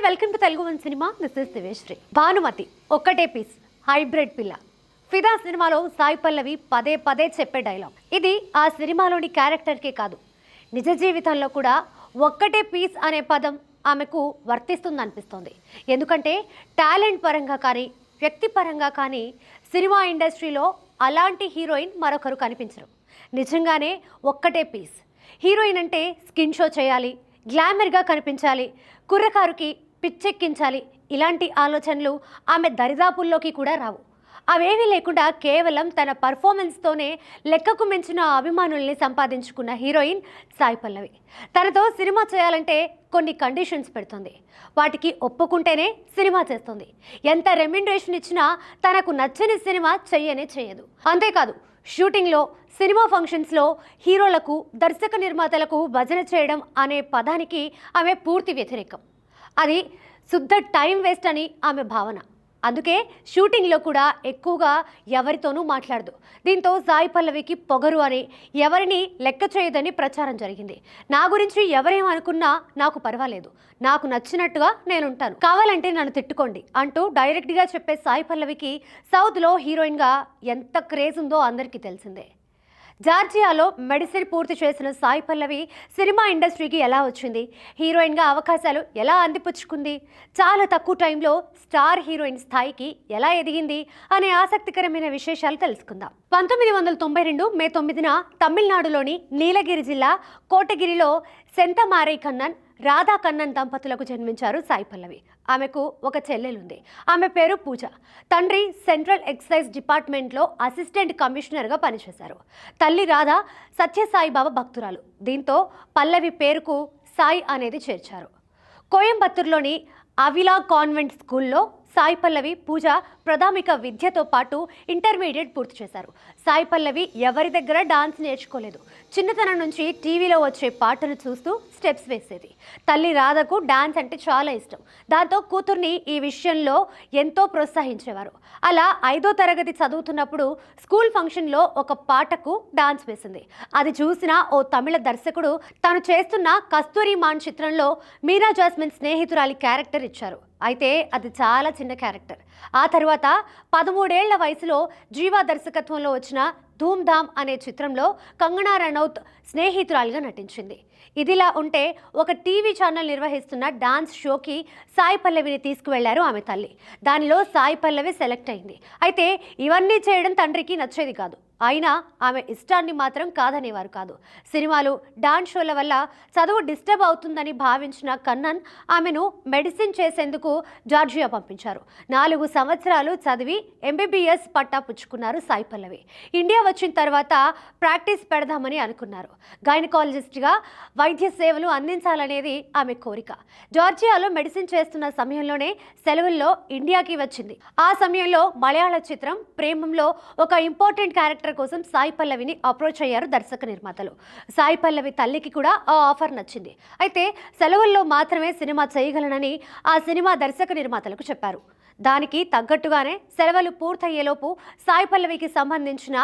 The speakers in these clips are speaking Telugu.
Welcome to Telugu one cinema. This is Diveshri. Bhanumathi ఒక్కటే పీస్, హైబ్రిడ్ పిల్ల. ఫిదా సినిమాలో సాయి పల్లవి పదే పదే చెప్పే డైలాగ్ ఇది. ఆ సినిమాలోని క్యారెక్టర్కే కాదు, నిజ జీవితంలో కూడా ఒక్కటే పీస్ అనే పదం ఆమెకు వర్తిస్తుంది అనిపిస్తోంది. ఎందుకంటే టాలెంట్ పరంగా కానీ వ్యక్తిపరంగా కానీ సినిమా ఇండస్ట్రీలో అలాంటి హీరోయిన్ మరొకరు కనిపించరు. నిజంగానే ఒక్కటే పీస్. హీరోయిన్ అంటే స్కిన్ షో చేయాలి, గ్లామర్గా కనిపించాలి, కుర్రకారుకి పిచ్చెక్కించాలి, ఇలాంటి ఆలోచనలు ఆమె దరిదాపుల్లోకి కూడా రావు. అవేమీ లేకుండా కేవలం తన పర్ఫార్మెన్స్తోనే లెక్కకు మించిన అభిమానుల్ని సంపాదించుకున్న హీరోయిన్ సాయి పల్లవి. తనతో సినిమా చేయాలంటే కొన్ని కండిషన్స్ పెడుతుంది. వాటికి ఒప్పుకుంటేనే సినిమా చేస్తుంది. ఎంత రెమ్యునరేషన్ ఇచ్చినా తనకు నచ్చని సినిమా చేయదు. అంతేకాదు, షూటింగ్లో, సినిమా ఫంక్షన్స్లో హీరోలకు, దర్శక నిర్మాతలకు భజన చేయడం అనే పదానికి ఆమె పూర్తి వ్యతిరేకం. అది శుద్ధ టైం వేస్ట్ అని ఆమె భావన. అందుకే షూటింగ్లో కూడా ఎక్కువగా ఎవరితోనూ మాట్లాడదు. దీంతో సాయి పల్లవికి పొగరు అని, ఎవరిని లెక్క చేయదని ప్రచారం జరిగింది. నా గురించి ఎవరేమనుకున్నా నాకు పర్వాలేదు, నాకు నచ్చినట్టుగా నేనుంటాను, కావాలంటే నన్ను తిట్టుకోండి అంటూ డైరెక్ట్గా చెప్పే సాయి పల్లవికి సౌత్లో హీరోయిన్గా ఎంత క్రేజ్ ఉందో అందరికీ తెలిసిందే. జార్జియాలో మెడిసిన్ పూర్తి చేసిన సాయి పల్లవి సినిమా ఇండస్ట్రీకి ఎలా వచ్చింది, హీరోయిన్గా అవకాశాలు ఎలా అందిపుచ్చుకుంది, చాలా తక్కువ టైంలో స్టార్ హీరోయిన్ స్థాయికి ఎలా ఎదిగింది అనే ఆసక్తికరమైన విశేషాలు తెలుసుకుందాం. 1992 మే 9న తమిళనాడులోని నీలగిరి జిల్లా కోటగిరిలో సెంతమారై కన్నన్, రాధా కన్నన్ దంపతులకు జన్మించారు సాయి పల్లవి. ఆమెకు ఒక చెల్లెలుంది. ఆమె పేరు పూజ. తండ్రి సెంట్రల్ ఎక్సైజ్ డిపార్ట్మెంట్లో అసిస్టెంట్ కమిషనర్గా పనిచేశారు. తల్లి రాధ సత్యసాయిబాబా భక్తురాలు. దీంతో పల్లవి పేరుకు సాయి అనేది చేర్చారు. కోయంబత్తూరులోని అవిలా కాన్వెంట్ స్కూల్లో సాయి పల్లవి, పూజ ప్రాథమిక విద్యతో పాటు ఇంటర్మీడియట్ పూర్తి చేశారు. సాయి పల్లవి ఎవరి దగ్గర డాన్స్ నేర్చుకోలేదు. చిన్నతనం నుంచి టీవీలో వచ్చే పాటలు చూస్తూ స్టెప్స్ వేసేది. తల్లి రాధకు డాన్స్ అంటే చాలా ఇష్టం. దాంతో కూతుర్ని ఈ విషయంలో ఎంతో ప్రోత్సహించేవారు. అలా 5వ తరగతి చదువుతున్నప్పుడు స్కూల్ ఫంక్షన్లో ఒక పాటకు డాన్స్ వేసింది. అది చూసిన ఓ తమిళ దర్శకుడు తను చేస్తున్న కస్తూరి మాన్ చిత్రంలో మీరా జాస్మిన్ స్నేహితురాలి క్యారెక్టర్ ఇచ్చారు. అయితే అది చాలా చిన్న క్యారెక్టర్. ఆ తర్వాత 13 ఏళ్ల వయసులో జీవా దర్శకత్వంలో వచ్చిన ధూమ్ ధామ్ అనే చిత్రంలో కంగనా రనౌత్ స్నేహితురాలిగా నటించింది. ఇదిలా ఉంటే ఒక టీవీ ఛానల్ నిర్వహిస్తున్న డాన్స్ షోకి సాయి పల్లవిని తీసుకువెళ్లారు ఆమె తల్లి. దానిలో సాయి పల్లవి సెలెక్ట్ అయింది. అయితే ఇవన్నీ చేయడం తండ్రికి నచ్చేది కాదు. అయినా ఆమె ఇష్టాన్ని మాత్రం కాదనేవారు కాదు. సినిమాలు, డాన్స్ షోల వల్ల చదువు డిస్టర్బ్ అవుతుందని భావించిన కన్నన్ ఆమెను మెడిసిన్ చేసేందుకు జార్జియా పంపించారు. 4 సంవత్సరాలు చదివి MBBS పట్టా పుచ్చుకున్నారు సాయి పల్లవి. ఇండియా వచ్చిన తర్వాత ప్రాక్టీస్ పెడదామని అనుకున్నారు. గైనకాలజిస్ట్గా వైద్య సేవలు అందించాలనేది ఆమె కోరిక. జార్జియాలో మెడిసిన్ చేస్తున్న సమయంలోనే సెలవుల్లో ఇండియాకి వచ్చింది. ఆ సమయంలో మలయాళ చిత్రం ప్రేమంలో ఒక ఇంపార్టెంట్ క్యారెక్టర్ కోసం సాయి పల్లవిని అప్రోచ్ అయ్యారు దర్శక నిర్మాతలు. సాయి పల్లవి తల్లికి కూడా ఆ ఆఫర్ నచ్చింది. అయితే సెలవుల్లో మాత్రమే సినిమా చేయగలనని ఆ సినిమా దర్శక నిర్మాతలకు చెప్పారు. దానికి తగ్గట్టుగానే సెలవులు పూర్తయ్యేలోపు సాయి పల్లవికి సంబంధించిన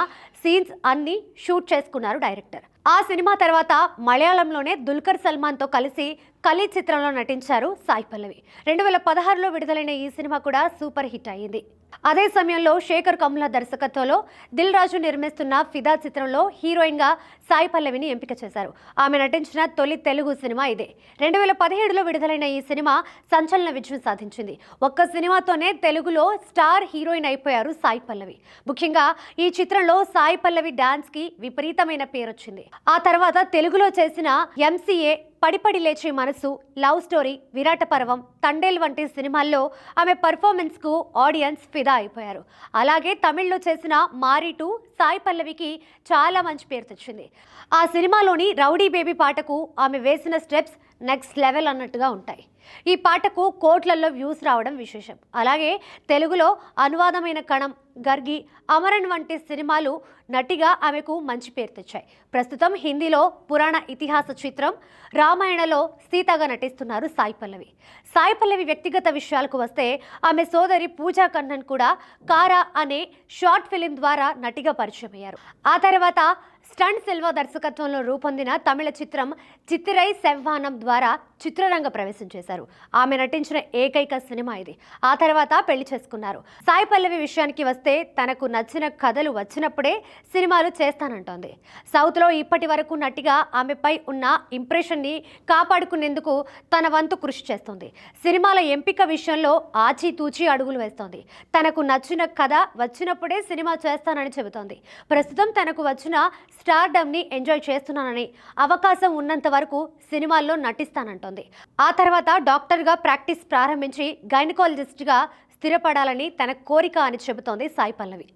సీన్స్ అన్నీ షూట్ చేసుకున్నారు డైరెక్టర్. ఆ సినిమా తర్వాత మలయాళంలోనే దుల్కర్ సల్మాన్తో కలిసి కలి చిత్రంలో నటించారు సాయి పల్లవి. 2016లో విడుదలైన ఈ సినిమా కూడా సూపర్ హిట్ అయ్యింది. అదే సమయంలో శేఖర్ కమ్ల దర్శకత్వంలో దిల్ రాజు నిర్మిస్తున్న ఫిదా చిత్రంలో హీరోయిన్గా సాయి పల్లవిని ఎంపిక చేశారు. ఆమె నటించిన తొలి తెలుగు సినిమా ఇదే. 2017లో విడుదలైన ఈ సినిమా సంచలన విజయం సాధించింది. ఒక్క సినిమాతోనే తెలుగులో స్టార్ హీరోయిన్ అయిపోయారు సాయి పల్లవి. ముఖ్యంగా ఈ చిత్రంలో సాయి పల్లవి డాన్స్కి విపరీతమైన పేరొచ్చింది. ఆ తర్వాత తెలుగులో చేసిన MCA, పడిపడి లేచే మనసు, లవ్ స్టోరీ, విరాట పర్వం, తండేల్ వంటి సినిమాల్లో ఆమె పర్ఫార్మెన్స్కు ఆడియన్స్ ఫిదా అయిపోయారు. అలాగే తమిళ్లో చేసిన మారి 2 సాయి పల్లవికి చాలా మంచి పేరు తెచ్చింది. ఆ సినిమాలోని రౌడీ బేబీ పాటకు ఆమె వేసిన స్టెప్స్ నెక్స్ట్ లెవెల్ అన్నట్టుగా ఉంటాయి. ఈ పాటకు కోట్లల్లో వ్యూస్ రావడం విశేషం. అలాగే తెలుగులో అనువాదమైన కణం, గర్గి, అమరన్ వంటి సినిమాలు నటిగా ఆమెకు మంచి పేరు తెచ్చాయి. ప్రస్తుతం హిందీలో పురాణ ఇతిహాస చిత్రం రామాయణలో సీతగా నటిస్తున్నారు సాయి పల్లవి. సాయి పల్లవి వ్యక్తిగత విషయాలకు వస్తే ఆమె సోదరి పూజా కన్నన్ కూడా కారా అనే షార్ట్ ఫిలిం ద్వారా నటిగా పరిచయం అయ్యారు. ఆ తర్వాత స్టంట్ సిల్వా దర్శకత్వంలో రూపొందిన తమిళ చిత్రం చిత్తిరై సెవ్వానం ద్వారా చిత్రరంగ ప్రవేశం చేశారు. చేశారు. ఆమె నటించిన ఏకైక సినిమా ఇది. ఆ తర్వాత పెళ్లి చేసుకున్నారు. సాయి పల్లవి విషయానికి వస్తే తనకు నచ్చిన కథలు వచ్చినప్పుడే సినిమాలు చేస్తానంటోంది. సౌత్లో ఇప్పటి వరకు నటిగా ఆమెపై ఉన్న ఇంప్రెషన్ని కాపాడుకునేందుకు తన వంతు కృషి చేస్తుంది. సినిమాల ఎంపిక విషయంలో ఆచితూచి అడుగులు వేస్తోంది. తనకు నచ్చిన కథ వచ్చినప్పుడే సినిమా చేస్తానని చెబుతోంది. ప్రస్తుతం తనకు వచ్చిన స్టార్డమ్ని ఎంజాయ్ చేస్తున్నానని, అవకాశం ఉన్నంత వరకు సినిమాల్లో నటిస్తానంటోంది. ఆ తర్వాత డాక్టర్గా ప్రాక్టీస్ ప్రారంభించి గైనకాలజిస్ట్గా స్థిరపడాలని తన కోరిక అని చెబుతోంది సాయి పల్లవి.